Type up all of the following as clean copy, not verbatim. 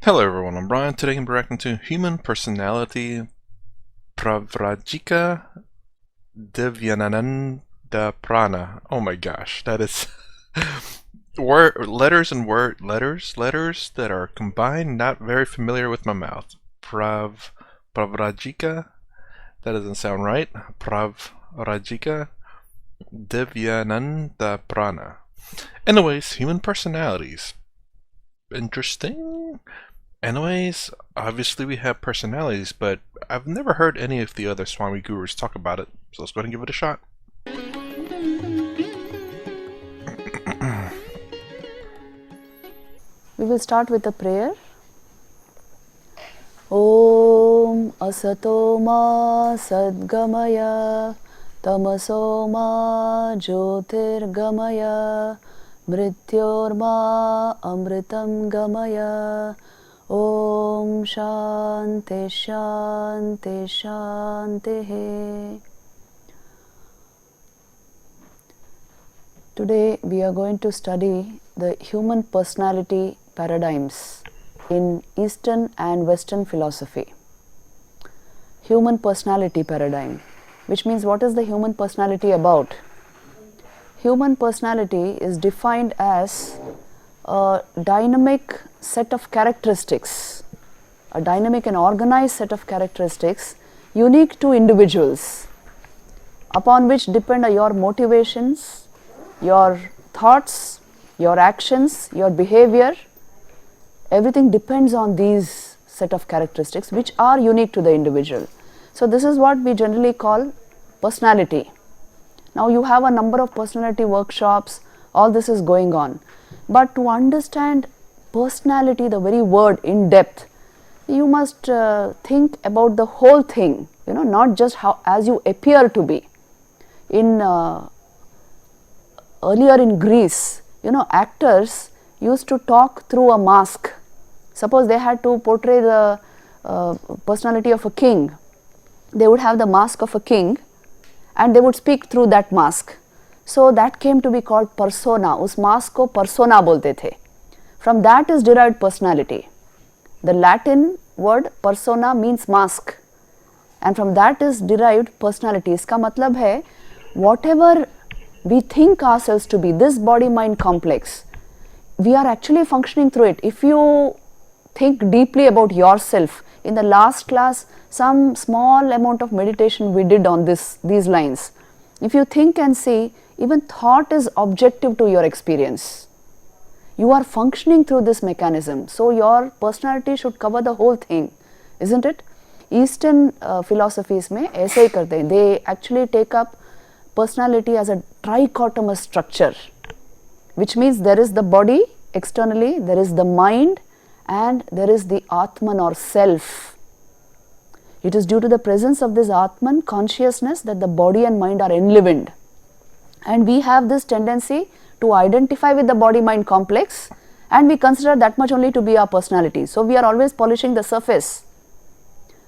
Hello everyone, I'm Brian. Today I'm reacting to Human Personality Pravrajika Divyanananda Prana. Oh my gosh, that is letters that are combined, not very familiar with my mouth. Pravrajika, that doesn't sound right. Pravrajika Divyananda Prana. Anyways, human personalities. Interesting. Anyways, obviously we have personalities, but I've never heard any of the other Swami gurus talk about it, so let's go ahead and give it a shot. We will start with a prayer. Om Asato Ma Sadgamaya Tamaso Ma Jyotirgamaya Mrityorma Amritam Gamaya Om Shanti Shanti Shanti. Today we are going to study the human personality paradigms in Eastern and Western philosophy. Human personality paradigm, which means what is the human personality about? Human personality is defined as a dynamic set of characteristics, a dynamic and organized set of characteristics unique to individuals, upon which depend your motivations, your thoughts, your actions, your behavior. Everything depends on these set of characteristics which are unique to the individual. So this is what we generally call personality. Now you have a number of personality workshops, all this is going on. But to understand personality, the very word in depth, you must think about the whole thing, not just how as you appear to be. Earlier in Greece, actors used to talk through a mask. Suppose they had to portray the personality of a king, they would have the mask of a king and they would speak through that mask. So that came to be called persona. Us mask ko persona bolte the. From that is derived personality. The Latin word persona means mask, and from that is derived personality. Iska matlab hai, whatever we think ourselves to be, this body-mind complex, we are actually functioning through it. If you think deeply about yourself, in the last class, some small amount of meditation we did on these lines. If you think and see, even thought is objective to your experience. You are functioning through this mechanism. So your personality should cover the whole thing, isn't it? Eastern philosophies mein aise hi karte hain. They actually take up personality as a trichotomous structure, which means there is the body externally, there is the mind, and there is the Atman or self. It is due to the presence of this Atman consciousness that the body and mind are enlivened. And we have this tendency to identify with the body-mind complex, and we consider that much only to be our personality. So we are always polishing the surface.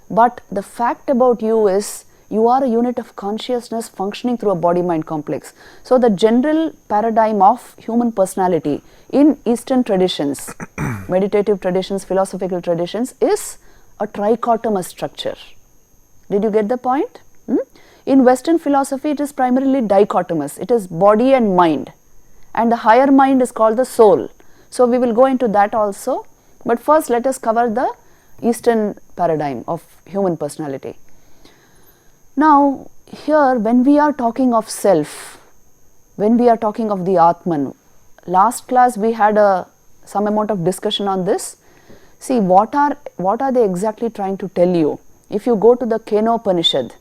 But the fact about you is, you are a unit of consciousness functioning through a body-mind complex. So the general paradigm of human personality in Eastern traditions, meditative traditions, philosophical traditions, is a trichotomous structure. Did you get the point? In Western philosophy, it is primarily dichotomous. It is body and mind, and the higher mind is called the soul. So we will go into that also. But first let us cover the Eastern paradigm of human personality. Now here, when we are talking of self, when we are talking of the Atman, last class we had some amount of discussion on this. See, what are they exactly trying to tell you? If you go to the Kenopanishad,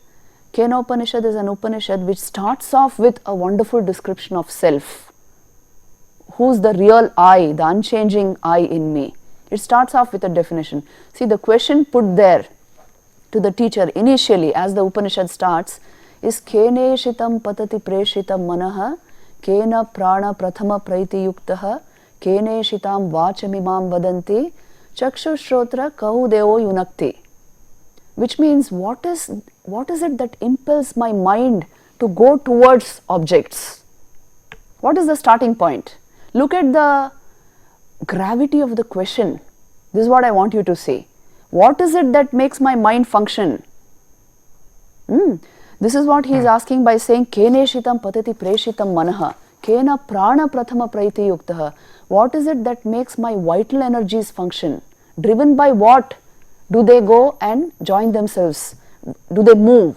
Kenopanishad is an Upanishad which starts off with a wonderful description of self. Who's the real I, the unchanging I in me? It starts off with a definition. See, the question put there to the teacher initially as the Upanishad starts is Kene shitam patati preshitam manaha Kena prana prathama praiti yuktaha Kene shitam vachamimam vadanti Chakshu shrotra kahu devo yunakti. Which means what is it that impels my mind to go towards objects? What is the starting point? Look at the gravity of the question. This is what I want you to see. What is it that makes my mind function? This is what he is asking by saying, Keneshitam patati preshitam manaha, Kena prana prathama praiti yuktaha. What is it that makes my vital energies function? Driven by what do they go and join themselves? Do they move?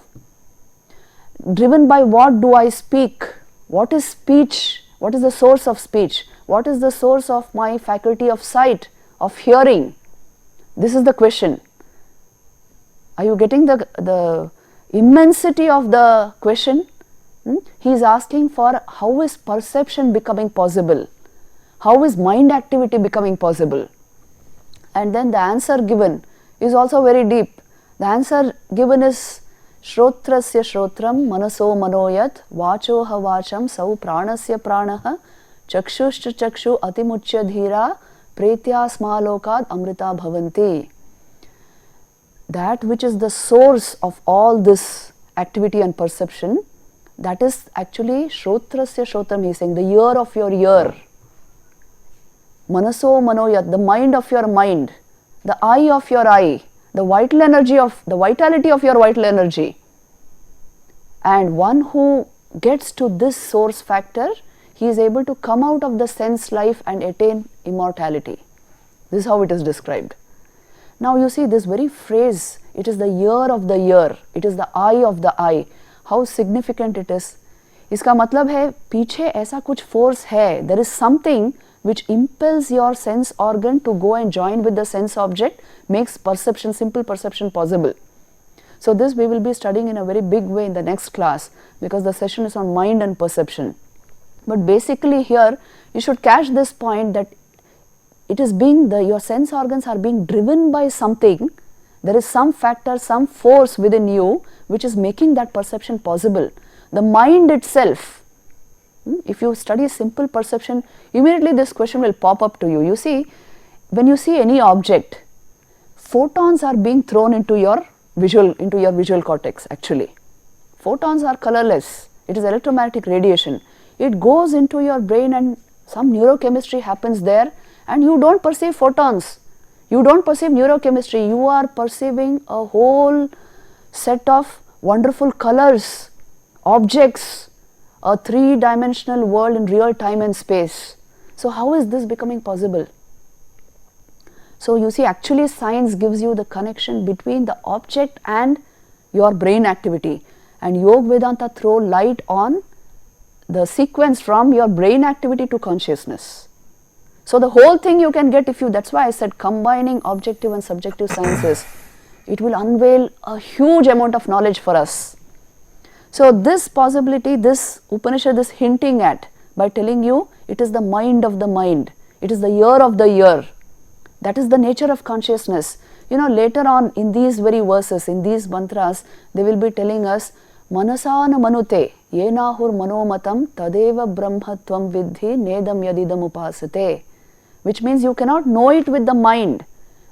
Driven by what do I speak? What is speech? What is the source of speech? What is the source of my faculty of sight, of hearing? This is the question. Are you getting the immensity of the question? He is asking for how is perception becoming possible? How is mind activity becoming possible? And then the answer given is also very deep. The answer given is Shrotrasya Shrotram Manaso Manoyat Vachoha Vacham Sau Pranasya Pranaha Chakshuscha Chakshu Atimuchya Dhira Pretya Smalokad Amrita Bhavanti. That which is the source of all this activity and perception, that is actually Shrotrasya Shrotram, he is saying, the ear of your ear. Manaso Manoyat, the mind of your mind, the eye of your eye, the vitality of your vital energy. And one who gets to this source factor, he is able to come out of the sense life and attain immortality. This is how it is described. Now you see this very phrase, it is the ear of the ear, it is the eye of the eye. How significant it is. इसका मतलब है पीछे ऐसा कुछ force है. There is something which impels your sense organ to go and join with the sense object, makes perception, simple perception possible. So this we will be studying in a very big way in the next class, because the session is on mind and perception. But basically here you should catch this point that it is being your sense organs are being driven by something. There is some factor, some force within you which is making that perception possible. The mind itself, if you study simple perception, immediately this question will pop up to you. You see, when you see any object, photons are being thrown into your visual cortex actually. Photons are colorless. It is electromagnetic radiation. It goes into your brain and some neurochemistry happens there, and you don't perceive photons. You don't perceive neurochemistry. You are perceiving a whole set of wonderful colors, objects, a three-dimensional world in real time and space. So how is this becoming possible? So you see, actually science gives you the connection between the object and your brain activity, and Yoga Vedanta throw light on the sequence from your brain activity to consciousness. So the whole thing you can get if you, that's why I said combining objective and subjective sciences, it will unveil a huge amount of knowledge for us. So this possibility, this Upanishad is hinting at by telling you it is the mind of the mind, it is the ear of the ear. That is the nature of consciousness. You know, later on in these very verses, in these mantras, they will be telling us Manasana manute yenahur manomatam tadeva brahmatvam vidhi nedam yadidam upasate, which means you cannot know it with the mind,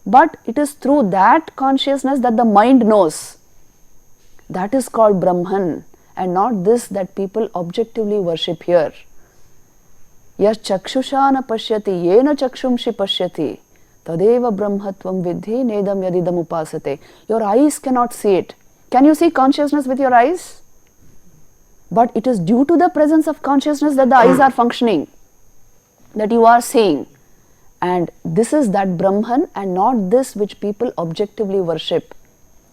but it is through that consciousness that the mind knows. That is called Brahman, and not this that people objectively worship here. Yas chakshusha pashyati yena chakshumshi pashyati tadeva brahmatvam vidhi nedam yadidam upasate. Your eyes cannot see it. Can you see consciousness with your eyes? But it is due to the presence of consciousness that the eyes are functioning, that you are seeing. And this is that Brahman and not this which people objectively worship.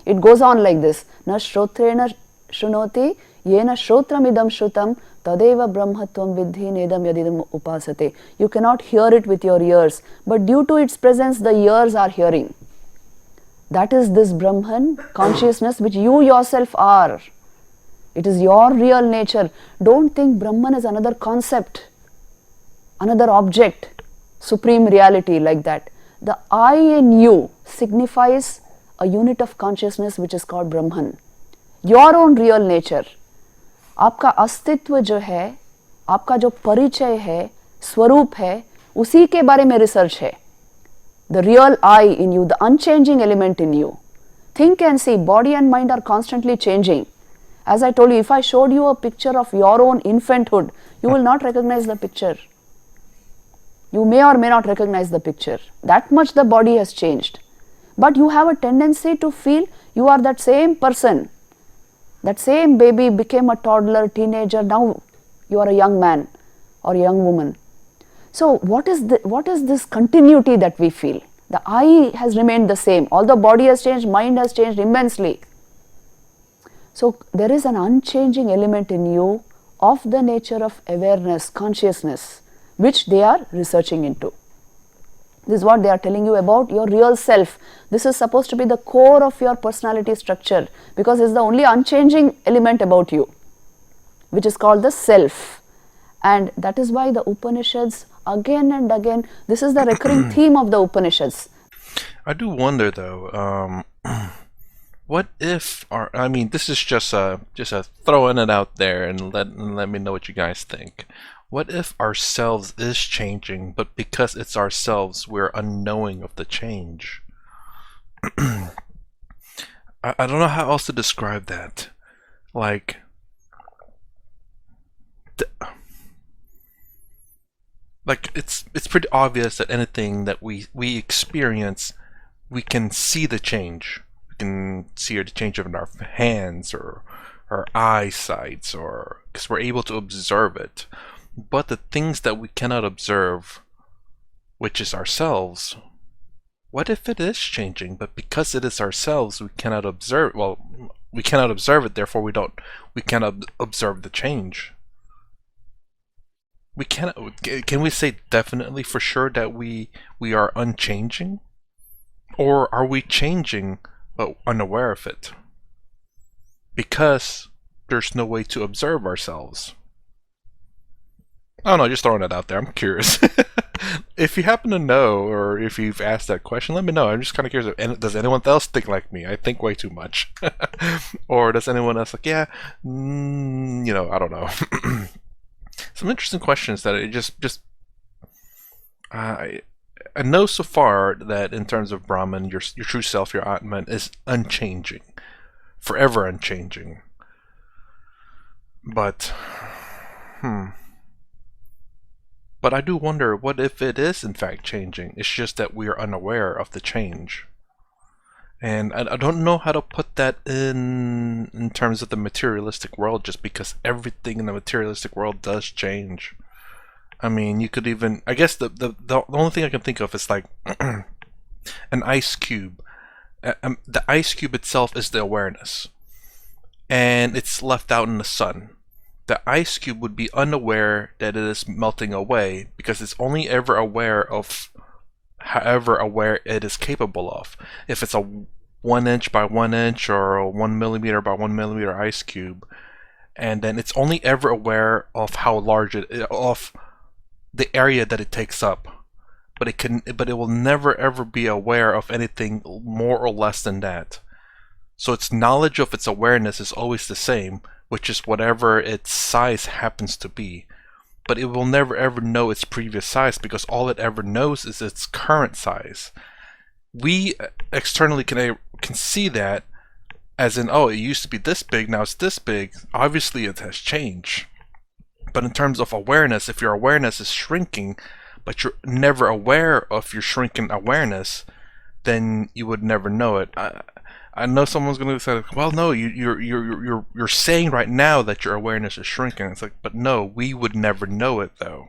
It goes on like this. Na shrotrena shrunoti yena shrotramidam shrutam tadeva brahmatvam vidhi nedam yadidam upasate. You cannot hear it with your ears, but due to its presence the ears are hearing. That is this Brahman consciousness which you yourself are. It is your real nature. Don't think Brahman is another concept, another object, supreme reality like that. The I in you signifies a unit of consciousness which is called Brahman. Your own real nature. आपका अस्तित्व जो है, आपका जो परिचय है, स्वरूप है, उसी के बारे में रिसर्च है. The real I in you, the unchanging element in you. Think and see, body and mind are constantly changing. As I told you, if I showed you a picture of your own infanthood, you will not recognize the picture. You may or may not recognize the picture. That much the body has changed. But you have a tendency to feel you are that same person. That same baby became a toddler, teenager, now you are a young man or a young woman. So what is this continuity that we feel? The I has remained the same. Although body has changed, mind has changed immensely. So there is an unchanging element in you of the nature of awareness, consciousness, which they are researching into. This is what they are telling you about your real self. This is supposed to be the core of your personality structure, because it's the only unchanging element about you, which is called the self. And that is why the Upanishads, again and again, this is the recurring theme of the Upanishads. I do wonder though, what if I mean, this is just a throwing it out there and let me know what you guys think. What if ourselves is changing, but because it's ourselves, we're unknowing of the change? I don't know how else to describe that. Like, it's pretty obvious that anything that we experience, we can see the change. We can see the change in our hands or our eyesight, or because we're able to observe it. But the things that we cannot observe, which is ourselves, what if it is changing, but because it is ourselves, we cannot observe, well, we cannot observe it, therefore we cannot observe the change. We cannot, can we say definitely for sure that we are unchanging? Or are we changing but unaware of it? Because there's no way to observe ourselves. I don't know, just throwing it out there. I'm curious. If you happen to know, or if you've asked that question, let me know. I'm just kind of curious. Does anyone else think like me? I think way too much. Or does anyone else like, yeah, I don't know. Some interesting questions that it I know so far that in terms of Brahman, your true self, your Atman, is unchanging, forever unchanging. But, But I do wonder, what if it is in fact changing? It's just that we are unaware of the change. And I don't know how to put that in terms of the materialistic world, just because everything in the materialistic world does change. I mean, you could even, I guess the only thing I can think of is like an ice cube. The ice cube itself is the awareness, and it's left out in the sun. The ice cube would be unaware that it is melting away, because it's only ever aware of however aware it is capable of. If it's a 1 inch by 1 inch or a 1 millimeter by 1 millimeter ice cube, and then it's only ever aware of how large of the area that it takes up, but it will never ever be aware of anything more or less than that. So its knowledge of its awareness is always the same, which is whatever its size happens to be. But it will never ever know its previous size, because all it ever knows is its current size. We externally can see that as in, oh, it used to be this big, now it's this big. Obviously it has changed. But in terms of awareness, if your awareness is shrinking, but you're never aware of your shrinking awareness, then you would never know it. I know someone's going to say, well, no, you're saying right now that your awareness is shrinking. It's like, but no, we would never know it though,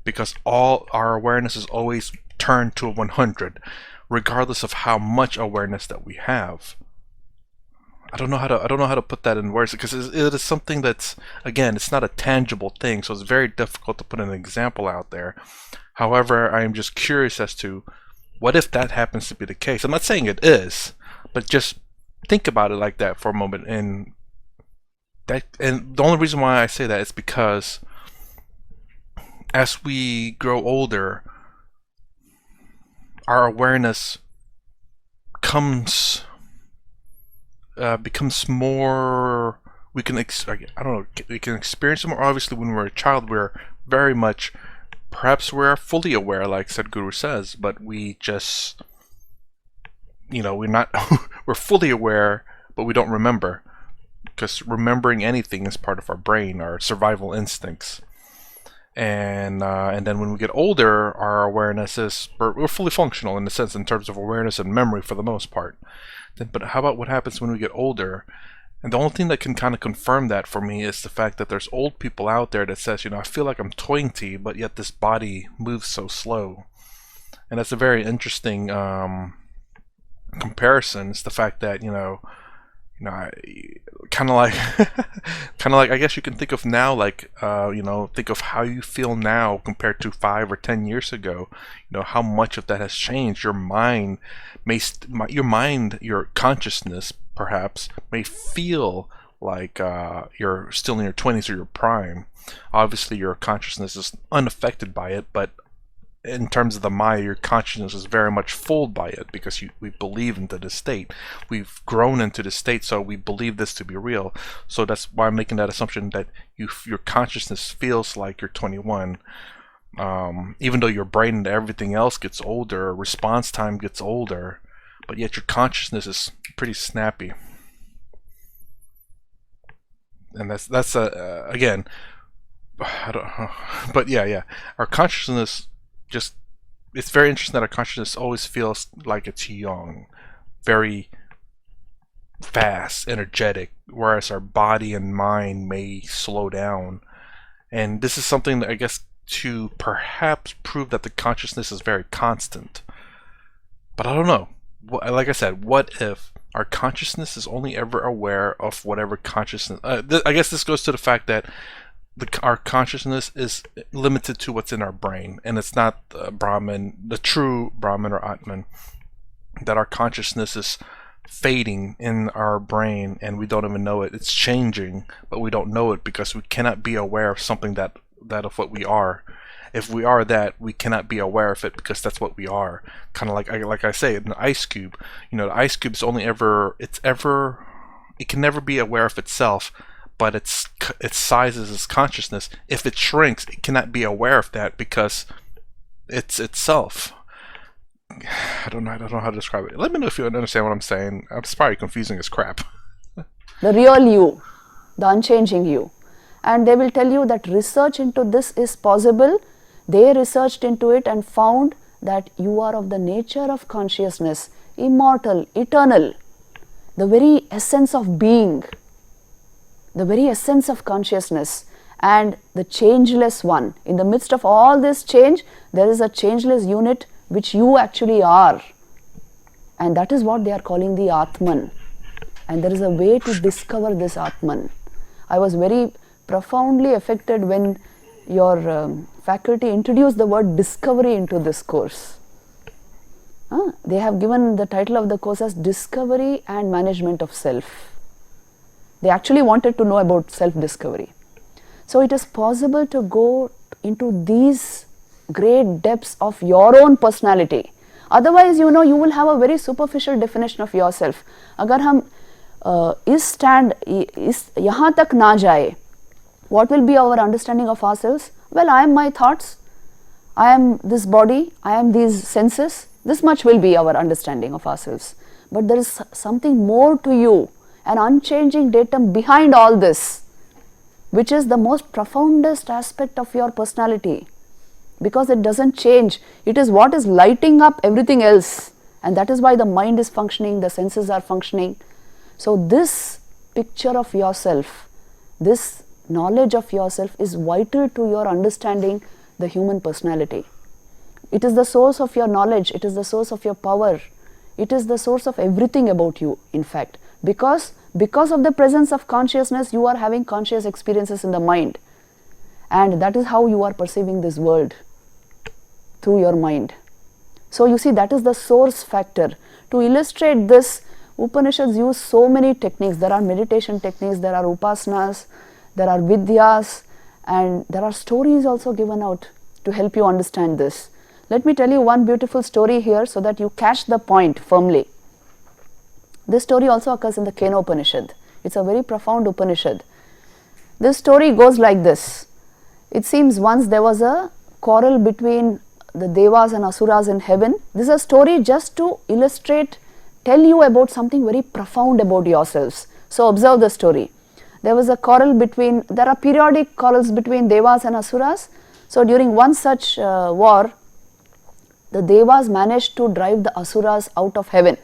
because all our awareness is always turned to a 100, regardless of how much awareness that we have. I don't know how to put that in words, because it is something that's, again, it's not a tangible thing, so it's very difficult to put an example out there. However, I am just curious as to what if that happens to be the case. I'm not saying it is, but just think about it like that for a moment. And the only reason why I say that is because as we grow older, our awareness becomes more. We can we can experience it more. Obviously, when we're a child, we're very much, perhaps we're fully aware, like Sadhguru says, but we just, we're not we're fully aware, but we don't remember, because remembering anything is part of our brain, our survival instincts. and then when we get older, our awareness is we're fully functional in the sense in terms of awareness and memory for the most part. But how about what happens when we get older? And the only thing that can kind of confirm that for me is the fact that there's old people out there that says, I feel like I'm 20, but yet this body moves so slow. And that's a very interesting comparison. It's the fact that, kind of like, I guess you can think of now, like, think of how you feel now compared to 5 or 10 years ago. How much of that has changed. Your mind your consciousness perhaps may feel like you're still in your 20s or your prime. Obviously, your consciousness is unaffected by it, but in terms of the Maya, your consciousness is very much fooled by it because we believe into this state. We've grown into this state, so we believe this to be real. So that's why I'm making that assumption that your consciousness feels like you're 21. Even though your brain and everything else gets older, response time gets older, but yet your consciousness is pretty snappy. And that's again, I don't know, but yeah, our consciousness it's very interesting that our consciousness always feels like it's young, very fast, energetic, whereas our body and mind may slow down. And this is something that I guess to perhaps prove that the consciousness is very constant. But I don't know. Like I said, what if our consciousness is only ever aware of whatever consciousness... I guess this goes to the fact that our consciousness is limited to what's in our brain, and it's not Brahman, the true Brahman or Atman, that our consciousness is fading in our brain and we don't even know it. It's changing, but we don't know it because we cannot be aware of something that of what we are. If we are that, we cannot be aware of it because that's what we are. Kind of like I say, an ice cube. The ice cube is it can never be aware of itself, but its size is its consciousness. If it shrinks, it cannot be aware of that because it's itself. I don't know how to describe it. Let me know if you understand what I'm saying. It's probably confusing as crap. The real you, the unchanging you. And they will tell you that research into this is possible. They researched into it and found that you are of the nature of consciousness, immortal, eternal, the very essence of being, the very essence of consciousness, and the changeless one. In the midst of all this change, there is a changeless unit which you actually are. And that is what they are calling the Atman. And there is a way to discover this Atman. I was very profoundly affected when your faculty introduced the word discovery into this course. They have given the title of the course as Discovery and Management of Self. They actually wanted to know about self-discovery. So it is possible to go into these great depths of your own personality. Otherwise, you will have a very superficial definition of yourself. अगर हम इस यहाँ तक ना जाए, what will be our understanding of ourselves? Well, I am my thoughts, I am this body, I am these senses. This much will be our understanding of ourselves. But there is something more to you, an unchanging datum behind all this, which is the most profoundest aspect of your personality, because it doesn't change. It is what is lighting up everything else, and that is why the mind is functioning, the senses are functioning. So this picture of yourself, this knowledge of yourself is vital to your understanding the human personality. It is the source of your knowledge, it is the source of your power, it is the source of everything about you, in fact. Because of the presence of consciousness, you are having conscious experiences in the mind. And that is how you are perceiving this world, through your mind. So you see, that is the source factor. To illustrate this, Upanishads use so many techniques. There are meditation techniques, there are upasanas, there are vidyas, and there are stories also given out to help you understand this. Let me tell you one beautiful story here so that you catch the point firmly. This story also occurs in the Kena Upanishad. It's a very profound Upanishad. This story goes like this. It seems once there was a quarrel between the Devas and Asuras in heaven. This is a story just to illustrate, tell you about something very profound about yourselves. So observe the story. There was a quarrel there are periodic quarrels between Devas and Asuras. So during one such war, the Devas managed to drive the Asuras out of heaven.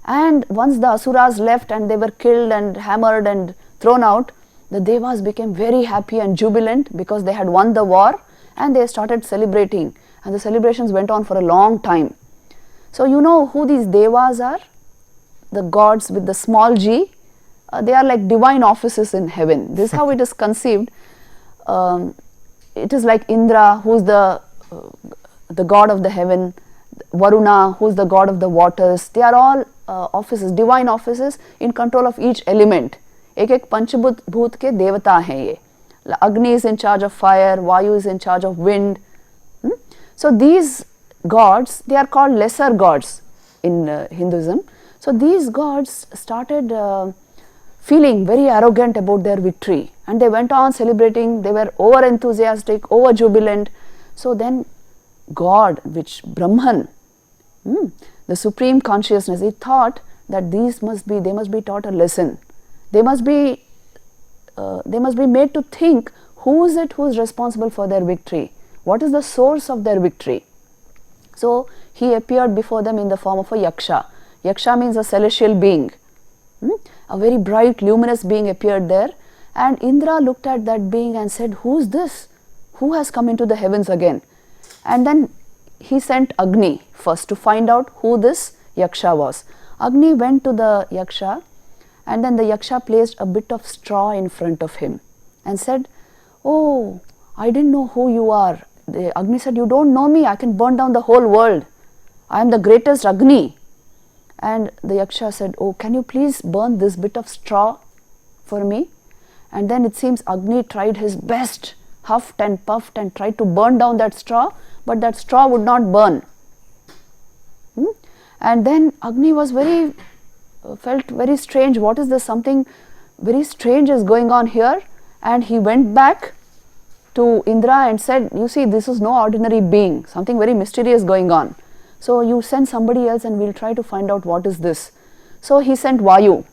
And once the Asuras left and they were killed and hammered and thrown out, the Devas became very happy and jubilant because they had won the war, and they started celebrating, and the celebrations went on for a long time. So you know who these Devas are? The gods with the small g. They are like divine offices in heaven. This is how it is conceived. It is like Indra, who is the god of the heaven, Varuna, who is the god of the waters. They are all offices, divine offices in control of each element. एक एक पंचभूत भूत के देवता हैं ये. Agni is in charge of fire, Vayu is in charge of wind. So these gods, they are called lesser gods in Hinduism. So these gods started feeling very arrogant about their victory, and they went on celebrating. They were over enthusiastic, over jubilant. So then God, which Brahman, the supreme consciousness, he thought that they must be taught a lesson. They must be made to think, who is it who is responsible for their victory? What is the source of their victory? So he appeared before them in the form of a yaksha. Yaksha means a celestial being. A very bright, luminous being appeared there, and Indra looked at that being and said, who is this? Who has come into the heavens again? And then he sent Agni first to find out who this yaksha was. Agni went to the yaksha, and then the yaksha placed a bit of straw in front of him and said, oh, I didn't know who you are. The Agni said, you don't know me, I can burn down the whole world. I am the greatest Agni. And the yaksha said, oh, can you please burn this bit of straw for me? And then it seems Agni tried his best, huffed and puffed and tried to burn down that straw, but that straw would not burn. And then Agni was felt very strange. What is this? Something very strange is going on here. And he went back to Indra and said, you see, this is no ordinary being, something very mysterious going on. So you send somebody else and we'll try to find out what is this. So he sent Vayu.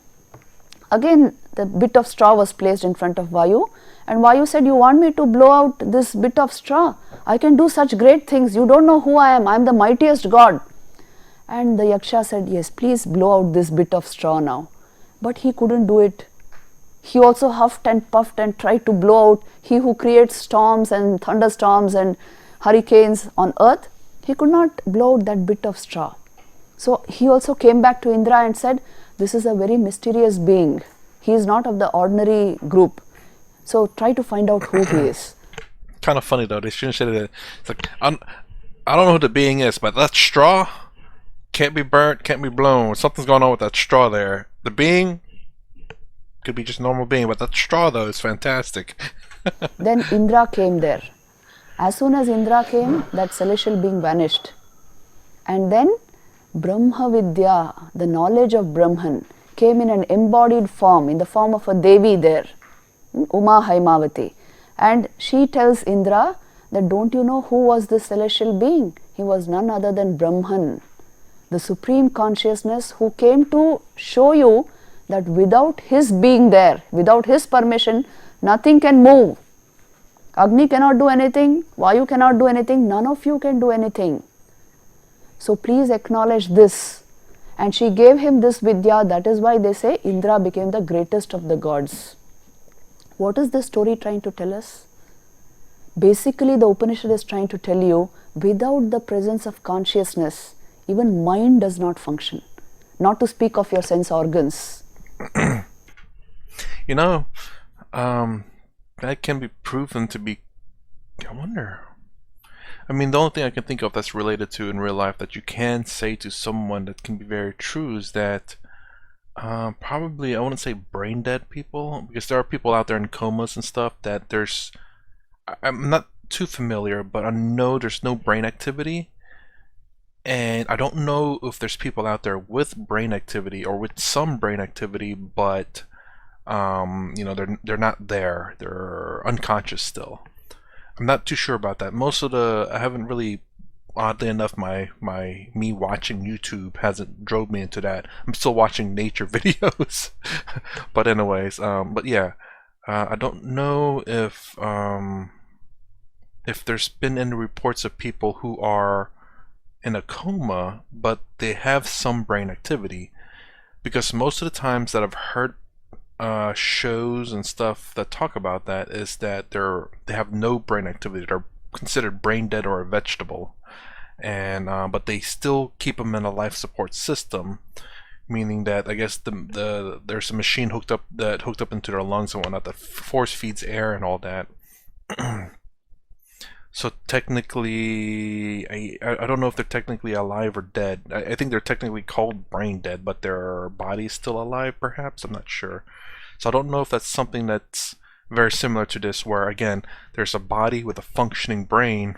Again, the bit of straw was placed in front of Vayu, and Vayu said, you want me to blow out this bit of straw? I can do such great things. You don't know who I am the mightiest god. And the yaksha said, yes, please blow out this bit of straw now. But he couldn't do it. He also huffed and puffed and tried to blow out. He who creates storms and thunderstorms and hurricanes on earth, he could not blow out that bit of straw. So he also came back to Indra and said, this is a very mysterious being. He is not of the ordinary group. So try to find out who he is. Kind of funny though, they shouldn't say that. It's like, I don't know who the being is, but that straw can't be burnt, can't be blown. Something's going on with that straw there. The being could be just a normal being, but that straw though is fantastic. Then Indra came there. As soon as Indra came, that celestial being vanished. And then Brahma Vidya, the knowledge of Brahman, came in an embodied form, in the form of a Devi there, Uma Haimavati. And she tells Indra that, don't you know who was this celestial being? He was none other than Brahman, the supreme consciousness who came to show you that without his being there, without his permission, nothing can move. Agni cannot do anything, Vayu cannot do anything, none of you can do anything. So please acknowledge this. And she gave him this Vidya. That is why they say Indra became the greatest of the gods. What is this story trying to tell us? Basically, the Upanishad is trying to tell you, without the presence of consciousness, even mind does not function. Not to speak of your sense organs. You know, that can be proven to be, I wonder. I mean, the only thing I can think of that's related to in real life that you can say to someone that can be very true is that probably, I wouldn't say brain dead people, because there are people out there in comas and stuff that I'm not too familiar, but I know there's no brain activity. And I don't know if there's people out there with brain activity or with some brain activity, but you know, they're not there. They're unconscious still. I'm not too sure about that. I haven't really, oddly enough, me watching YouTube hasn't drove me into that. I'm still watching nature videos. But anyways, but yeah, I don't know if if there's been any reports of people who are in a coma, but they have some brain activity. Because most of the times that I've heard shows and stuff that talk about that is that they have no brain activity. They're considered brain dead or a vegetable, and but they still keep them in a life support system, meaning that I guess there's a machine hooked up into their lungs and whatnot that force feeds air and all that. So technically, I don't know if they're technically alive or dead. I think they're technically called brain dead, but their body's still alive, perhaps? I'm not sure. So I don't know if that's something that's very similar to this, where again, there's a body with a functioning brain,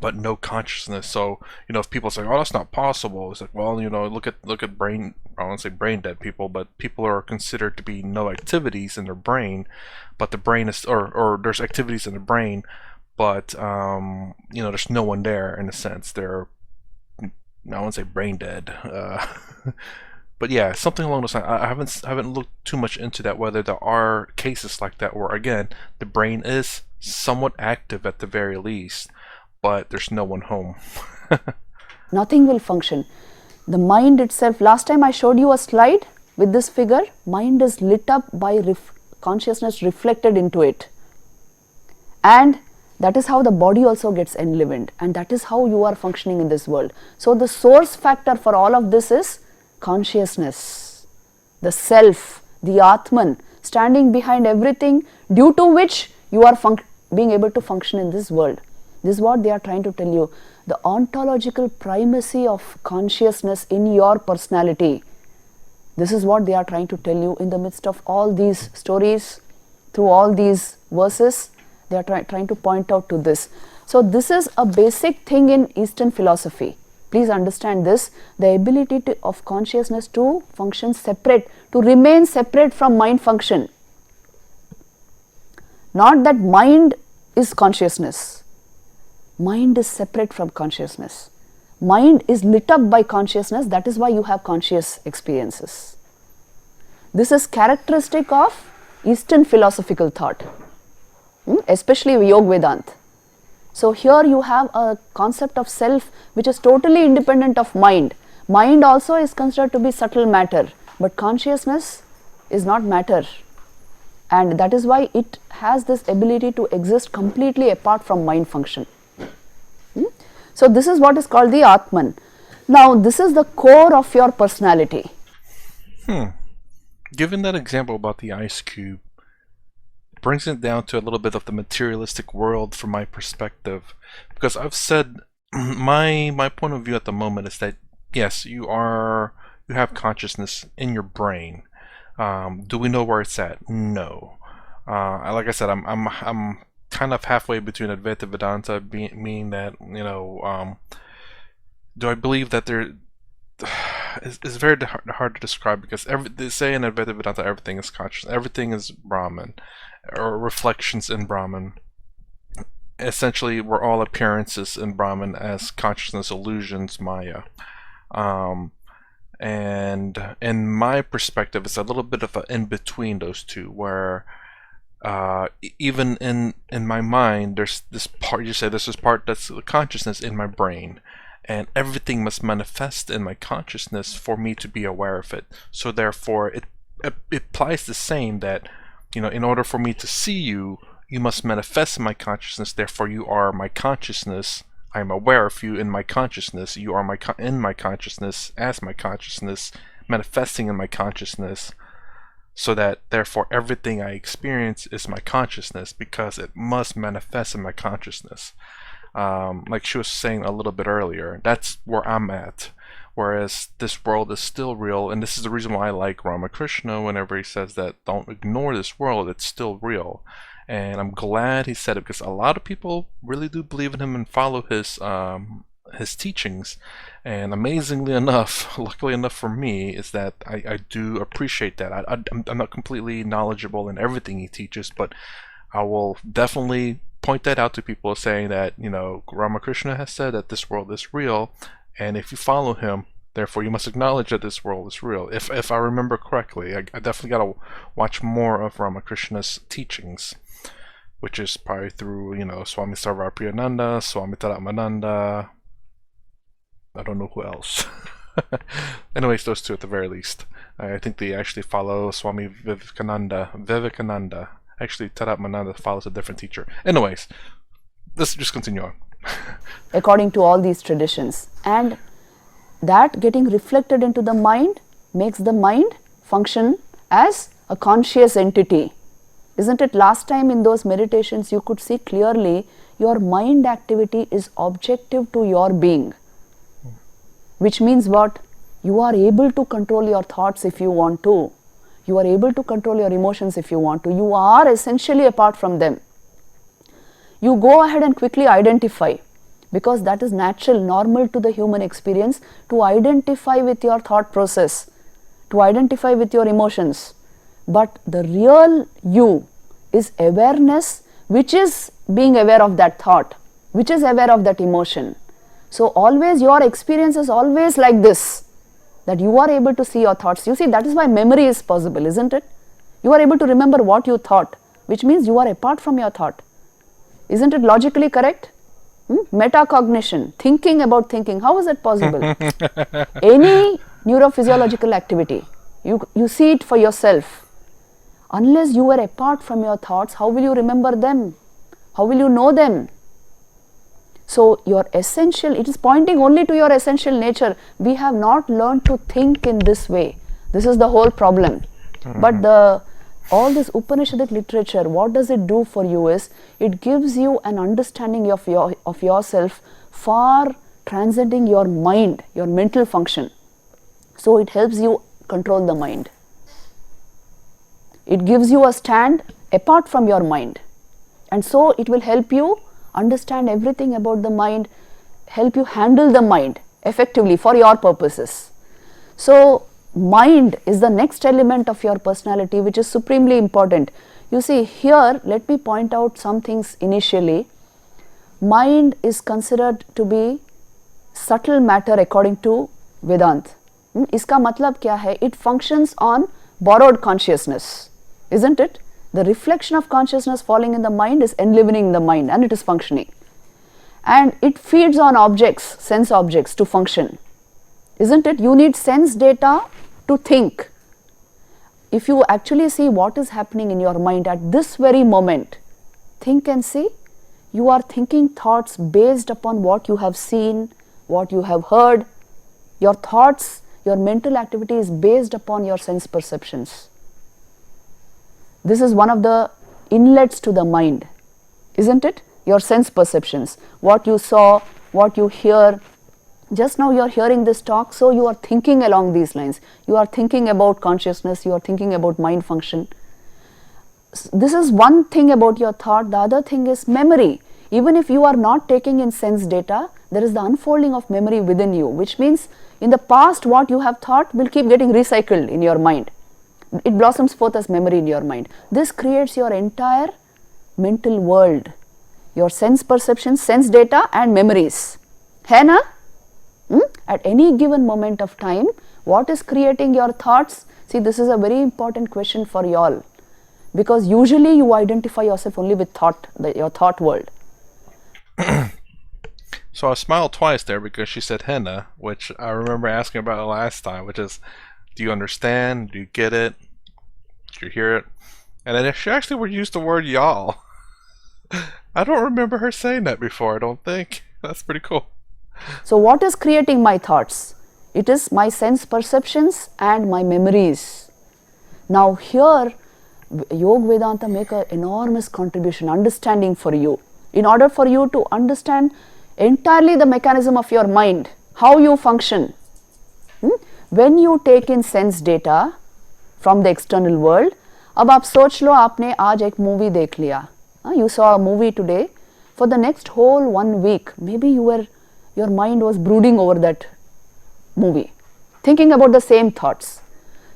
but no consciousness. So, if people say, "Oh, that's not possible," it's like, well, look at brain. I won't say brain dead people, but people are considered to be no activities in their brain, but the brain is, or there's activities in the brain, but there's no one there in a sense. They're, I won't say brain dead, but yeah, something along those lines. I haven't looked too much into that, whether there are cases like that where again the brain is somewhat active at the very least, but there's no one home. Nothing will function. The mind itself, last time I showed you a slide with this figure, mind is lit up by consciousness reflected into it. And that is how the body also gets enlivened, and that is how you are functioning in this world. So the source factor for all of this is consciousness, the self, the Atman, standing behind everything, due to which you are being able to function in this world. This is what they are trying to tell you. The ontological primacy of consciousness in your personality. This is what they are trying to tell you in the midst of all these stories, through all these verses. They are trying to point out to this. So this is a basic thing in Eastern philosophy. Please understand this, the ability of consciousness to function separate, to remain separate from mind function. Not that mind is consciousness. Mind is separate from consciousness. Mind is lit up by consciousness, that is why you have conscious experiences. This is characteristic of Eastern philosophical thought, especially Yoga Vedanta. So here you have a concept of self which is totally independent of mind. Mind also is considered to be subtle matter, but consciousness is not matter, and that is why it has this ability to exist completely apart from mind function. So this is what is called the Atman. Now this is the core of your personality. Given that example about the ice cube, brings it down to a little bit of the materialistic world from my perspective, because I've said my point of view at the moment is that yes, you have consciousness in your brain. Do we know where it's at? No. Like I said, I'm kind of halfway between Advaita Vedanta, meaning that do I believe that there is very hard to describe, because they say in Advaita Vedanta everything is conscious, everything is Brahman, or reflections in Brahman. Essentially, we're all appearances in Brahman as consciousness illusions, Maya. And in my perspective, it's a little bit of an in between those two, where even in my mind, there's this part. You say there's this part that's the consciousness in my brain, and everything must manifest in my consciousness for me to be aware of it. So therefore, it applies the same, that in order for me to see you, you must manifest in my consciousness. Therefore, you are my consciousness. I am aware of you in my consciousness. You are in my consciousness as my consciousness, manifesting in my consciousness. So that therefore everything I experience is my consciousness, because it must manifest in my consciousness. Like she was saying a little bit earlier, that's where I'm at. Whereas this world is still real, and this is the reason why I like Ramakrishna whenever he says that don't ignore this world, it's still real. And I'm glad he said it, because a lot of people really do believe in him and follow his teachings. And amazingly enough, luckily enough for me, is that I do appreciate that. I'm not completely knowledgeable in everything he teaches, but I will definitely point that out to people, saying that Ramakrishna has said that this world is real, and if you follow him, therefore you must acknowledge that this world is real. If I remember correctly, I definitely got to watch more of Ramakrishna's teachings. which is probably through, Swami Sarvapriyananda, Swami Taramananda. I don't know who else. Anyways, those two at the very least. I think they actually follow Swami Vivekananda. Actually, Taramananda follows a different teacher. Anyways, let's just continue on. According to all these traditions. And that getting reflected into the mind makes the mind function as a conscious entity. Isn't it? Last time in those meditations you could see clearly your mind activity is objective to your being. Which means what? You are able to control your thoughts if you want to. You are able to control your emotions if you want to. You are essentially apart from them. You go ahead and quickly identify, because that is natural, normal to the human experience, to identify with your thought process, to identify with your emotions. But the real you is awareness, which is being aware of that thought, which is aware of that emotion. So always your experience is always like this, that you are able to see your thoughts. You see, that is why memory is possible, isn't it? You are able to remember what you thought, which means you are apart from your thought. Isn't it logically correct? Metacognition, thinking about thinking, how is it possible? Any neurophysiological activity, you see it for yourself. Unless you are apart from your thoughts, how will you remember them? How will you know them? So your essential, it is pointing only to your essential nature. We have not learned to think in this way. This is the whole problem. But all this Upanishadic literature, what does it do for you is, it gives you an understanding of yourself far transcending your mind, your mental function. So it helps you control the mind. It gives you a stand apart from your mind. And so it will help you understand everything about the mind, help you handle the mind effectively for your purposes. So mind is the next element of your personality, which is supremely important. You see, here let me point out some things initially. Mind is considered to be subtle matter according to Vedanta. इसका मतलब क्या है? It functions on borrowed consciousness, isn't it? The reflection of consciousness falling in the mind is enlivening the mind, and it is functioning. And it feeds on objects, sense objects, to function, isn't it? You need sense data to think. If you actually see what is happening in your mind at this very moment, think and see. You are thinking thoughts based upon what you have seen, what you have heard. Your thoughts, your mental activity is based upon your sense perceptions. This is one of the inlets to the mind, isn't it? Your sense perceptions, what you saw, what you hear. Just now you are hearing this talk, so you are thinking along these lines. You are thinking about consciousness, you are thinking about mind function. This is one thing about your thought. The other thing is memory. Even if you are not taking in sense data, there is the unfolding of memory within you, which means in the past what you have thought will keep getting recycled in your mind. It blossoms forth as memory in your mind. This creates your entire mental world, your sense perceptions, sense data and memories. है ना? At any given moment of time, what is creating your thoughts? See, this is a very important question for you all, because usually you identify yourself only with thought, your thought world. So I smiled twice there because she said henna, which I remember asking about the last time, which is, do you understand? Do you get it? Do you hear it? And then she actually would use the word y'all. I don't remember her saying that before, I don't think. That's pretty cool. So what is creating my thoughts? It is my sense perceptions and my memories. Now here, Yoga Vedanta make an enormous contribution, understanding for you. In order for you to understand entirely the mechanism of your mind, how you function. When you take in sense data from the external world, अब आप सोच लो आपने आज एक movie देख लिया. You saw a movie today. For the next whole 1 week, maybe your mind was brooding over that movie, thinking about the same thoughts.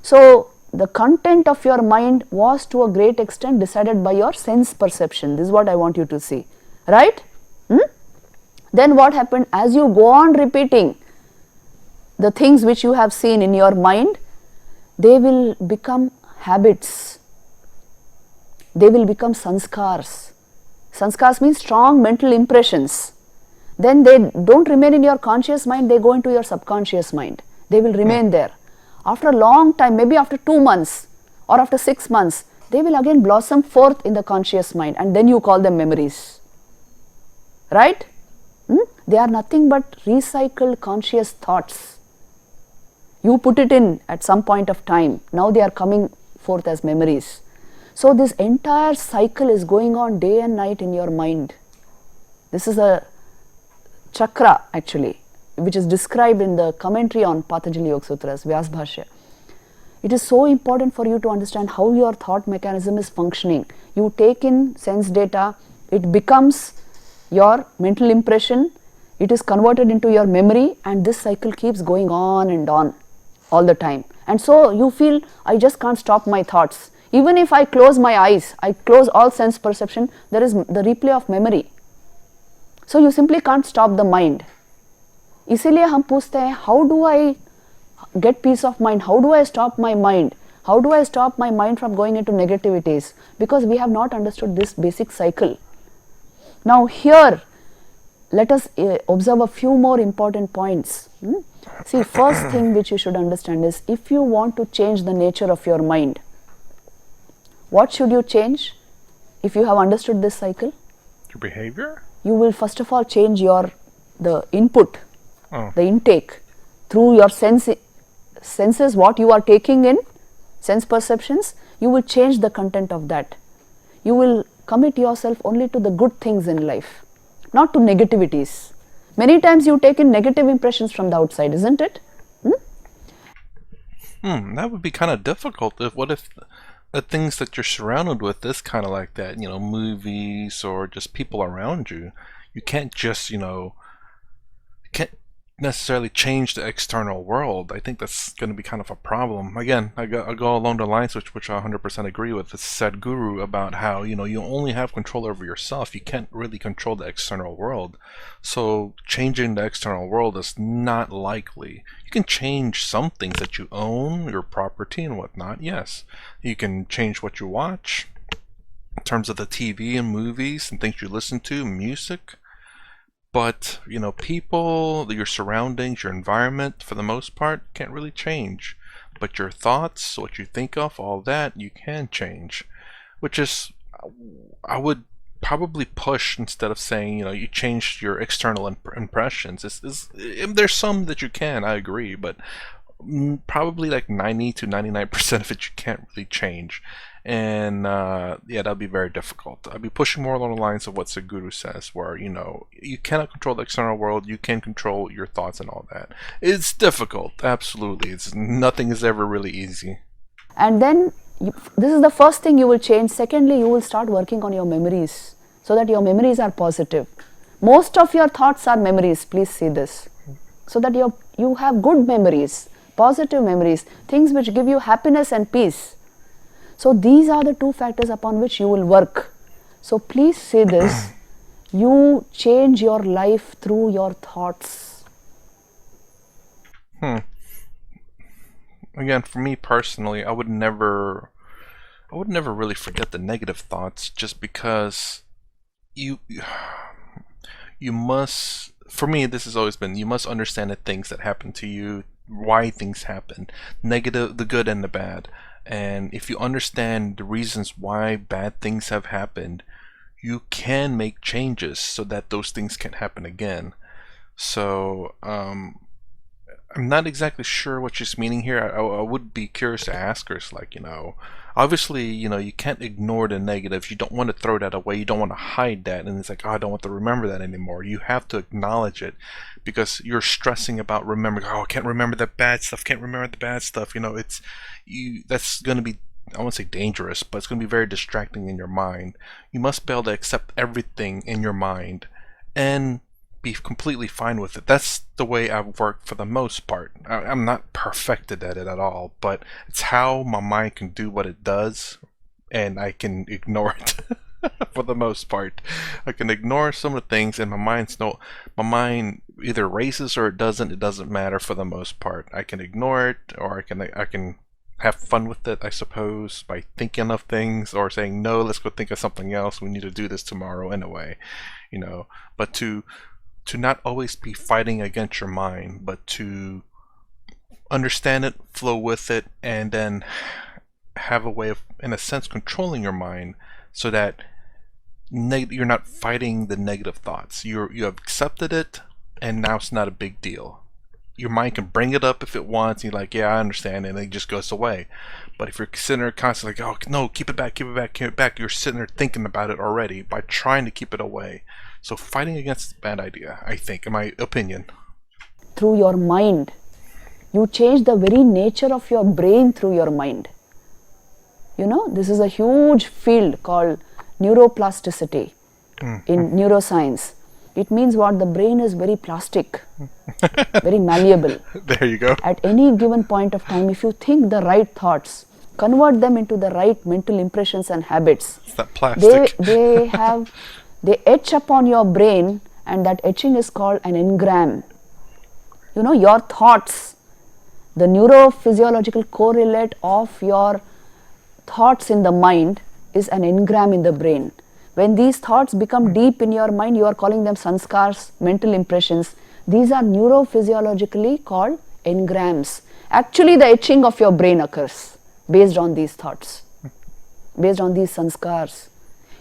So the content of your mind was to a great extent decided by your sense perception. This is what I want you to see, right? Then what happened? As you go on repeating the things which you have seen in your mind, they will become habits. They will become sanskars. Sanskars means strong mental impressions. Then they don't remain in your conscious mind, they go into your subconscious mind. They will remain there. After a long time, maybe after 2 months or after 6 months, they will again blossom forth in the conscious mind, and then you call them memories. Right? They are nothing but recycled conscious thoughts. You put it in at some point of time. Now they are coming forth as memories. So this entire cycle is going on day and night in your mind. This is a chakra actually, which is described in the commentary on Patanjali Yoga Sutras, Vyas Bhashya. It is so important for you to understand how your thought mechanism is functioning. You take in sense data, it becomes your mental impression, it is converted into your memory, and this cycle keeps going on and on all the time. And so you feel, I just can't stop my thoughts. Even if I close my eyes, I close all sense perception, there is the replay of memory. So you simply can't stop the mind. इसीलिए हम पूछते हैं, how do I get peace of mind? How do I stop my mind? How do I stop my mind from going into negativities? Because we have not understood this basic cycle. Now here, let us observe a few more important points. See, first thing which you should understand is, if you want to change the nature of your mind, what should you change if you have understood this cycle? Your behavior? You will first of all change the input, Oh. the intake through your senses, what you are taking in, sense perceptions. You will change the content of that. You will commit yourself only to the good things in life, not to negativities. Many times you take in negative impressions from the outside, isn't it? That would be kind of difficult. What if the things that you're surrounded with is kind of like that, movies or just people around you. You can't just, can't necessarily change the external world. I think that's going to be kind of a problem. Again, I go along the lines which I 100% agree with the said guru about how, you only have control over yourself. You can't really control the external world. So changing the external world is not likely. You can change some things that you own, your property and whatnot, yes. You can change what you watch in terms of the TV and movies and things you listen to, music. But, people, your surroundings, your environment, for the most part, can't really change. But your thoughts, what you think of, all that, you can change. Which is, I would probably push, instead of saying, you change your external impressions. There's some that you can, I agree, but probably like 90 to 99% of it you can't really change. And yeah, that'd be very difficult. I'd be pushing more along the lines of what Sadhguru says, where you cannot control the external world, you can control your thoughts and all that. It's difficult, absolutely. Nothing is ever really easy. And then this is the first thing you will change. Secondly, you will start working on your memories so that your memories are positive. Most of your thoughts are memories, please see this. So that you have good memories, positive memories, things which give you happiness and peace. So these are the two factors upon which you will work. So please say this, you change your life through your thoughts. Again, for me personally, I would never really forget the negative thoughts, just because you must, for me this has always been, you must understand the things that happen to you, why things happen, negative, the good and the bad. And if you understand the reasons why bad things have happened, you can make changes so that those things can't happen again. So I'm not exactly sure what she's meaning here. I would be curious to ask her. It's like, obviously, you can't ignore the negatives. You don't want to throw that away. You don't want to hide that. And it's like, oh, I don't want to remember that anymore. You have to acknowledge it, because you're stressing about remembering. Oh, I can't remember the bad stuff. Can't remember the bad stuff. That's going to be, I won't say dangerous, but it's going to be very distracting in your mind. You must be able to accept everything in your mind and be completely fine with it. That's the way I've worked for the most part. I'm not perfected at it at all, but it's how my mind can do what it does, and I can ignore it. For the most part, I can ignore some of the things, and my mind either races or it doesn't matter. For the most part, I can ignore it, or I can have fun with it, I suppose, by thinking of things or saying, no, let's go think of something else. We need to do this tomorrow anyway, but to not always be fighting against your mind, but to understand it, flow with it, and then have a way of, in a sense, controlling your mind so that you're not fighting the negative thoughts. You have accepted it, and now it's not a big deal. Your mind can bring it up if it wants. You're like, yeah, I understand, and it just goes away. But if you're sitting there constantly like, oh no, keep it back, keep it back, keep it back, you're sitting there thinking about it already by trying to keep it away. So fighting against is a bad idea, I think, in my opinion. Through your mind. You change the very nature of your brain through your mind. This is a huge field called neuroplasticity in neuroscience. It means what? The brain is very plastic, very malleable. There you go. At any given point of time, if you think the right thoughts, convert them into the right mental impressions and habits. It's that plastic. They etch upon your brain, and that etching is called an engram. Your thoughts, the neurophysiological correlate of your thoughts in the mind is an engram in the brain. When these thoughts become deep in your mind, you are calling them sanskars, mental impressions. These are neurophysiologically called engrams. Actually, the etching of your brain occurs based on these thoughts, based on these sanskars.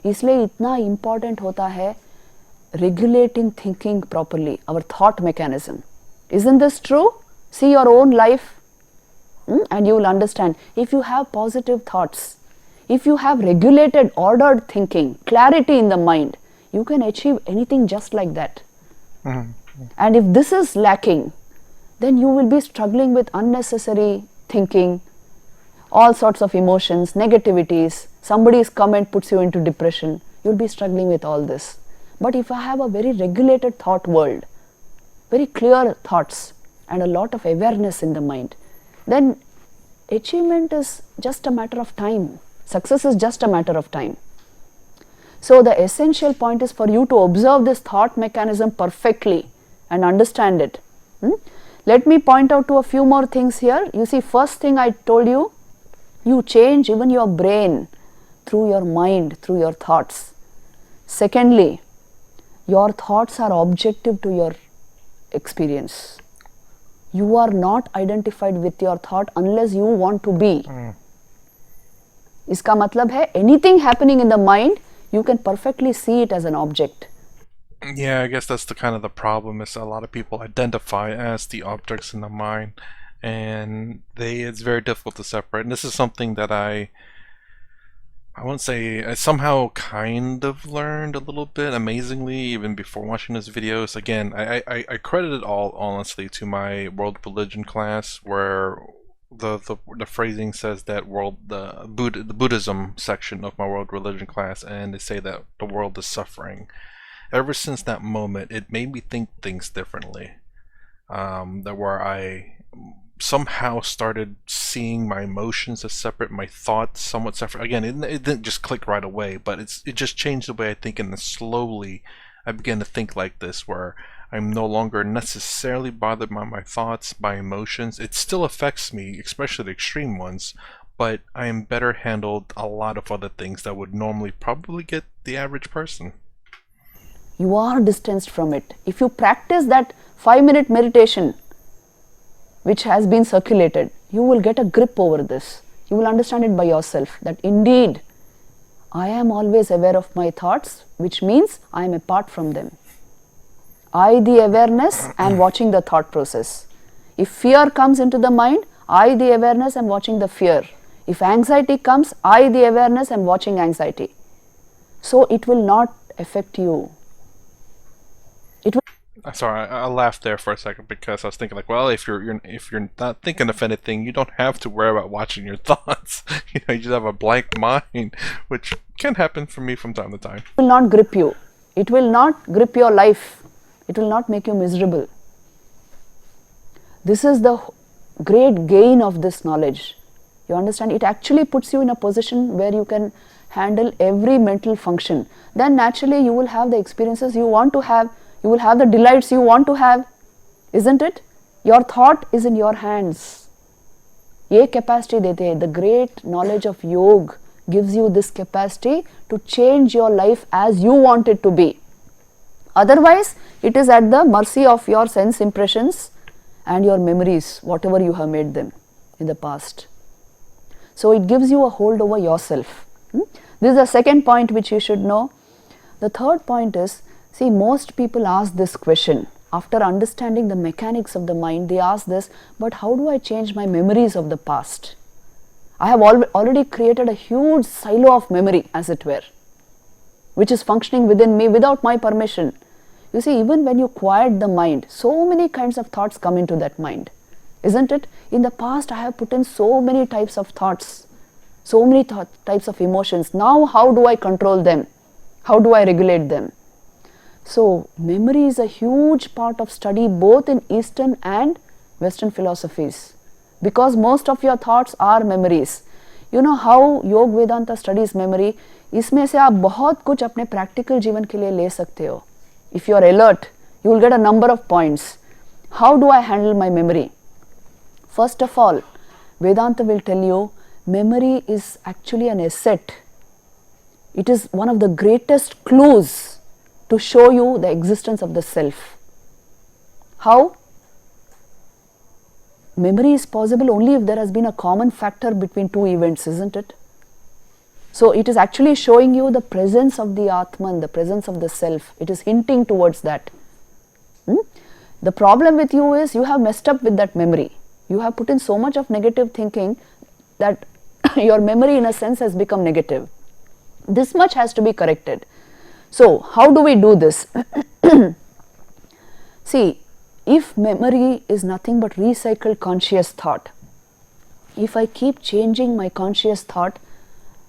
इसलिए इतना important होता है regulating thinking properly, our thought mechanism. Isn't this true? See your own life and you will understand. If you have positive thoughts, if you have regulated, ordered thinking, clarity in the mind, you can achieve anything just like that. And if this is lacking, then you will be struggling with unnecessary thinking, all sorts of emotions, negativities. Somebody's comment puts you into depression. You'll be struggling with all this. But if I have a very regulated thought world, very clear thoughts, and a lot of awareness in the mind, then achievement is just a matter of time. Success is just a matter of time. So the essential point is for you to observe this thought mechanism perfectly and understand it. Let me point out to a few more things here. You see, first thing I told you, you change even your brain through your mind, through your thoughts. Secondly, your thoughts are objective to your experience. You are not identified with your thought unless you want to be. इसका मतलब है anything happening in the mind, you can perfectly see it as an object. Yeah, I guess that's the kind of the problem is a lot of people identify as the objects in the mind, and it's very difficult to separate. And this is something that I won't say I somehow kind of learned a little bit amazingly even before watching this videos. Again, I credit it all honestly to my world religion class, where the phrasing says that the Buddhism section of my world religion class, and they say that the world is suffering. Ever since that moment, it made me think things differently. That where I somehow started seeing my emotions as separate, my thoughts somewhat separate. Again, it didn't just click right away, but it just changed the way I think, and then slowly I began to think like this, where I'm no longer necessarily bothered by my thoughts, by emotions. It still affects me, especially the extreme ones, but I am better handled a lot of other things that would normally probably get the average person. You are distanced from it. If you practice that 5-minute meditation which has been circulated, you will get a grip over this. You will understand it by yourself, that indeed I am always aware of my thoughts, which means I am apart from them. I, the awareness, am watching the thought process. If fear comes into the mind, I, the awareness, am watching the fear. If anxiety comes, I, the awareness, am watching anxiety. So it will not affect you. Sorry, I laughed there for a second because I was thinking like, well, if you're not thinking of anything, you don't have to worry about watching your thoughts. You just have a blank mind, which can happen for me from time to time. It will not grip you. It will not grip your life. It will not make you miserable. This is the great gain of this knowledge. You understand? It actually puts you in a position where you can handle every mental function. Then naturally you will have the experiences you want to have. You will have the delights you want to have, isn't it? Your thought is in your hands. ये capacity देते हैं. The great knowledge of yoga gives you this capacity to change your life as you want it to be. Otherwise, it is at the mercy of your sense impressions and your memories, whatever you have made them in the past. So it gives you a hold over yourself. This is the second point which you should know. The third point is, see, most people ask this question. After understanding the mechanics of the mind, they ask this, but how do I change my memories of the past? I have already created a huge silo of memory, as it were, which is functioning within me without my permission. You see, even when you quiet the mind, so many kinds of thoughts come into that mind, isn't it? In the past, I have put in so many types of thoughts, so many types of emotions. Now, how do I control them? How do I regulate them? So, memory is a huge part of study both in Eastern and Western philosophies, because most of your thoughts are memories. You know how Yoga Vedanta studies memory? इसमें से आप बहुत कुछ अपने practical जीवन के लिए ले सकते हो. If you are alert, you will get a number of points. How do I handle my memory? First of all, Vedanta will tell you memory is actually an asset. It is one of the greatest clues to show you the existence of the self. How? Memory is possible only if there has been a common factor between two events, isn't it? So it is actually showing you the presence of the Atman, the presence of the self. It is hinting towards that. The problem with you is you have messed up with that memory. You have put in so much of negative thinking that your memory in a sense has become negative. This much has to be corrected. So how do we do this? See, if memory is nothing but recycled conscious thought, if I keep changing my conscious thought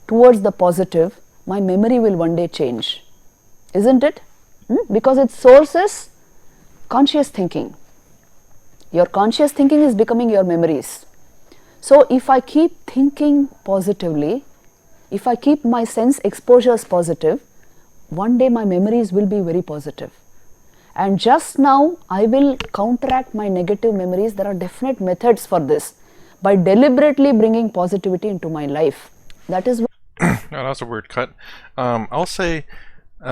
towards the positive, my memory will one day change, isn't it? Because its source is conscious thinking. Your conscious thinking is becoming your memories. So if I keep thinking positively, if I keep my sense exposures positive, one day my memories will be very positive. And just now I will counteract my negative memories. There are definite methods for this by deliberately bringing positivity into my life. That is Oh, that was a weird cut. I'll say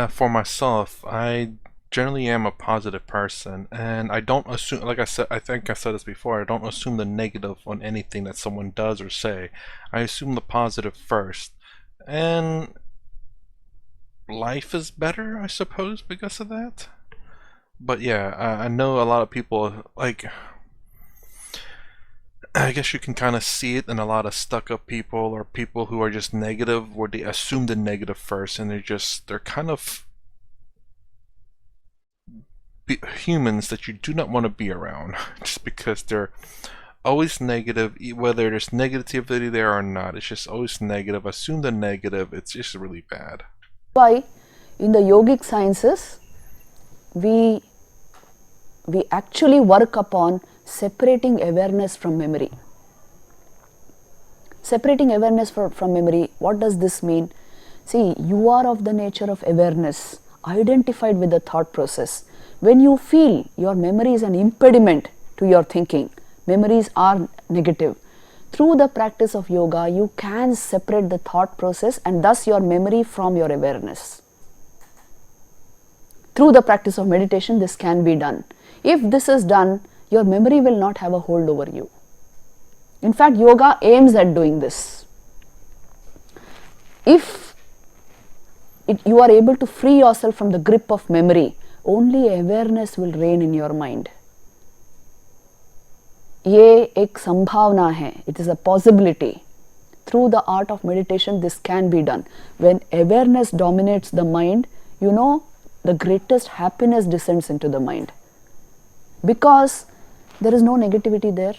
for myself, I generally am a positive person, and I don't assume, like I said, I think I said this before, I don't assume the negative on anything that someone does or say. I assume the positive first. And life is better, I suppose, because of that. But yeah, I know a lot of people, like, I guess you can kind of see it in a lot of stuck-up people or people who are just negative, where they assume the negative first, and they're kind of humans that you do not want to be around, just because they're always negative, whether there's negativity there or not. It's just always negative. Assume the negative. It's just really bad. why in the yogic sciences we actually work upon separating awareness from memory. Separating awareness from memory, what does this mean? See, you are of the nature of awareness, identified with the thought process. When you feel your memory is an impediment to your thinking, memories are negative, through the practice of yoga, you can separate the thought process and thus your memory from your awareness. Through the practice of meditation, this can be done. If this is done, your memory will not have a hold over you. In fact, yoga aims at doing this. If you are able to free yourself from the grip of memory, only awareness will reign in your mind. ये एक संभावना है. It is a possibility. Through the art of meditation, this can be done. When awareness dominates the mind, you know, the greatest happiness descends into the mind. Because there is no negativity there.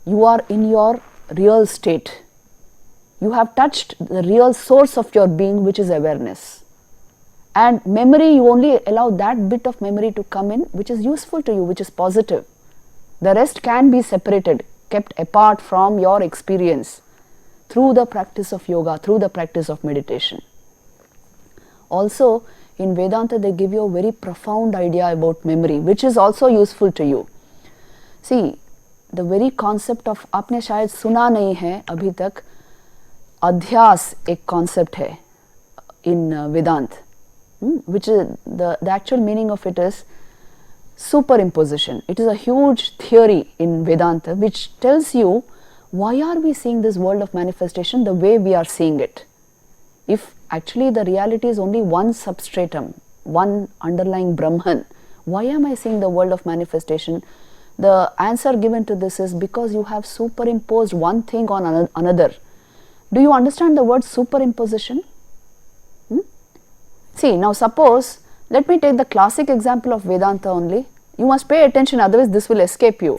You are in your real state. You have touched the real source of your being, which is awareness. And memory, you only allow that bit of memory to come in, which is useful to you, which is positive. The rest can be separated, kept apart from your experience through the practice of yoga, through the practice of meditation. Also, in Vedanta, they give you a very profound idea about memory, which is also useful to you. See, the very concept of, आपने शायद सुना नहीं है अभी तक, अध्यास एक concept है in Vedanta, which is the actual meaning of it is superimposition. It is a huge theory in Vedanta which tells you why are we seeing this world of manifestation the way we are seeing it. If actually the reality is only one substratum, one underlying Brahman, why am I seeing the world of manifestation? The answer given to this is because you have superimposed one thing on another. Do you understand the word superimposition? See, now suppose, let me take the classic example of Vedanta only. You must pay attention, otherwise this will escape you.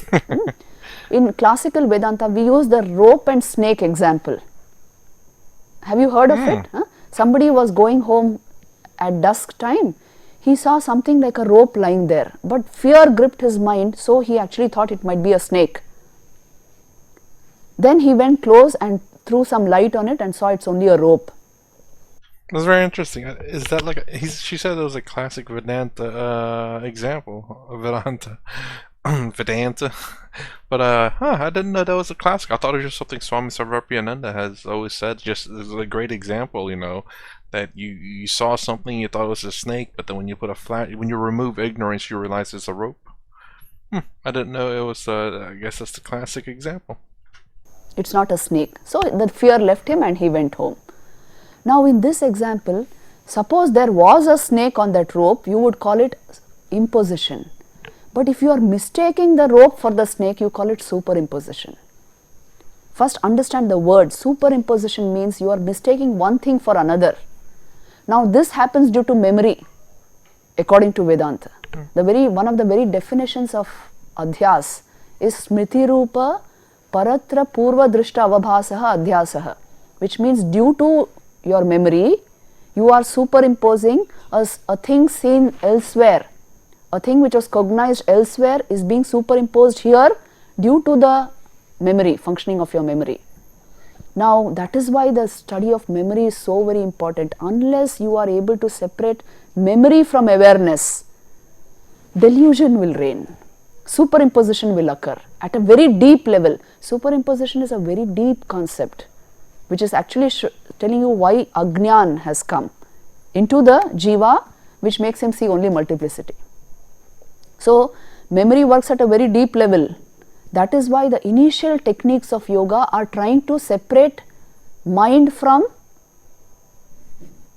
In classical Vedanta, we use the rope and snake example. Have you heard of it? Somebody was going home at dusk time. He saw something like a rope lying there, but fear gripped his mind, so he actually thought it might be a snake. Then he went close and threw some light on it and saw it's only a rope. That's very interesting. Is that like she said it was a classic Vedanta example of Vedanta, Vedanta. But I didn't know that was a classic. I thought it was just something Swami Sarvapriyananda has always said. Just as a great example, that you saw something, you thought it was a snake, but then when you when you remove ignorance, you realize it's a rope. I didn't know it was. I guess that's the classic example. It's not a snake. So the fear left him and he went home. Now in this example, suppose there was a snake on that rope, you would call it imposition. But if you are mistaking the rope for the snake, you call it superimposition. First understand the word. Superimposition means you are mistaking one thing for another. Now this happens due to memory, according to Vedanta. One of the very definitions of adhyas is smriti rupa paratra purva drishta avabhasaha adhyasaha, which means due to your memory, you are superimposing a thing seen elsewhere. A thing which was cognized elsewhere is being superimposed here due to the memory, functioning of your memory. Now that is why the study of memory is so very important. Unless you are able to separate memory from awareness, delusion will reign. Superimposition will occur at a very deep level. Superimposition is a very deep concept, which is actually telling you why Ajnan has come into the Jiva, which makes him see only multiplicity. So, memory works at a very deep level. That is why the initial techniques of yoga are trying to separate mind from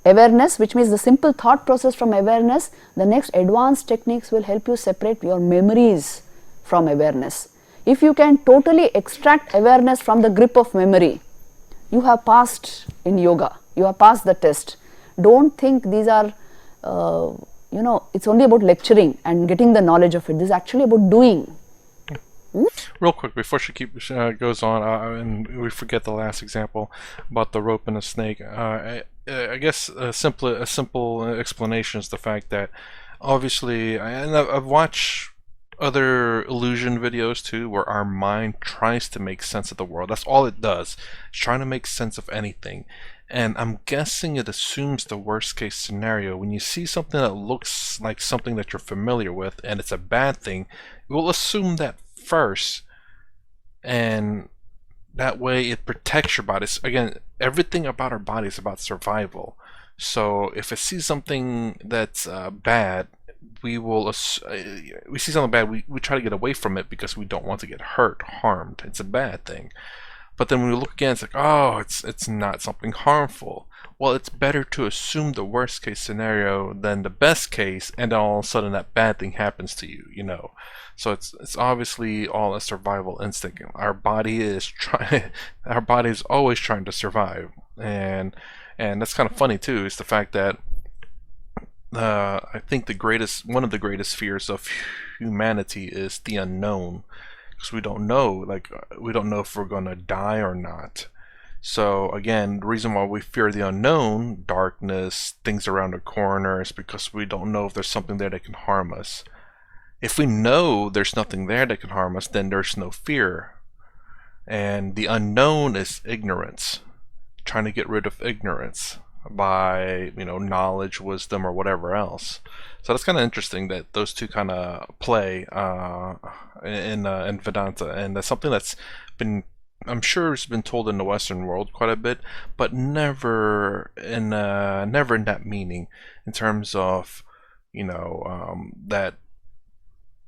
awareness, which means the simple thought process from awareness. The next advanced techniques will help you separate your memories from awareness. If you can totally extract awareness from the grip of memory, you have passed in yoga, you have passed the test. Don't think these are, it's only about lecturing and getting the knowledge of it. This is actually about doing. Real quick, before she goes on, and we forget the last example about the rope and the snake, I guess a simple explanation is the fact that obviously, and I've watched other illusion videos too, where our mind tries to make sense of the world. That's all it does. It's trying to make sense of anything. And I'm guessing it assumes the worst case scenario. When you see something that looks like something that you're familiar with and it's a bad thing, it will assume that first. And that way it protects your body. Again, everything about our body is about survival. So if it sees something that's bad, we see something bad, we try to get away from it because we don't want to get hurt, harmed. It's a bad thing. But then when we look again, it's like, oh, it's not something harmful. Well, it's better to assume the worst case scenario than the best case, and then all of a sudden that bad thing happens to you, So it's obviously all a survival instinct. Our body is always trying to survive, and that's kind of funny too. Is the fact that I think one of the greatest fears of humanity is the unknown, because we don't know if we're gonna die or not. So again, the reason why we fear the unknown, darkness, things around the corner, is because we don't know if there's something there that can harm us. If we know there's nothing there that can harm us, then there's no fear. And the unknown is ignorance. Trying to get rid of ignorance. by, knowledge, wisdom, or whatever else. So that's kind of interesting that those two kind of play in Vedanta, and that's something that's been, I'm sure, has been told in the Western world quite a bit, but never in that meaning, in terms of that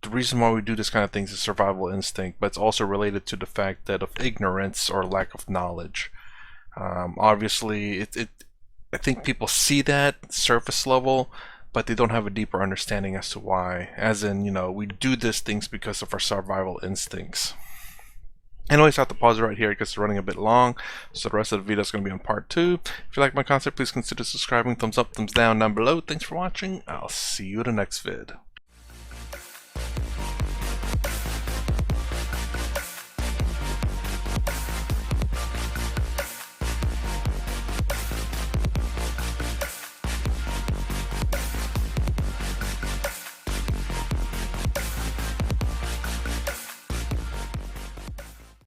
the reason why we do this kind of things is survival instinct, but it's also related to the fact that of ignorance or lack of knowledge. Obviously, I think people see that surface level, but they don't have a deeper understanding as to why. As in, we do these things because of our survival instincts. Anyways, I have to pause it right here because it's running a bit long, so the rest of the video is going to be on part 2. If you like my content, please consider subscribing. Thumbs up, thumbs down below. Thanks for watching. I'll see you in the next vid.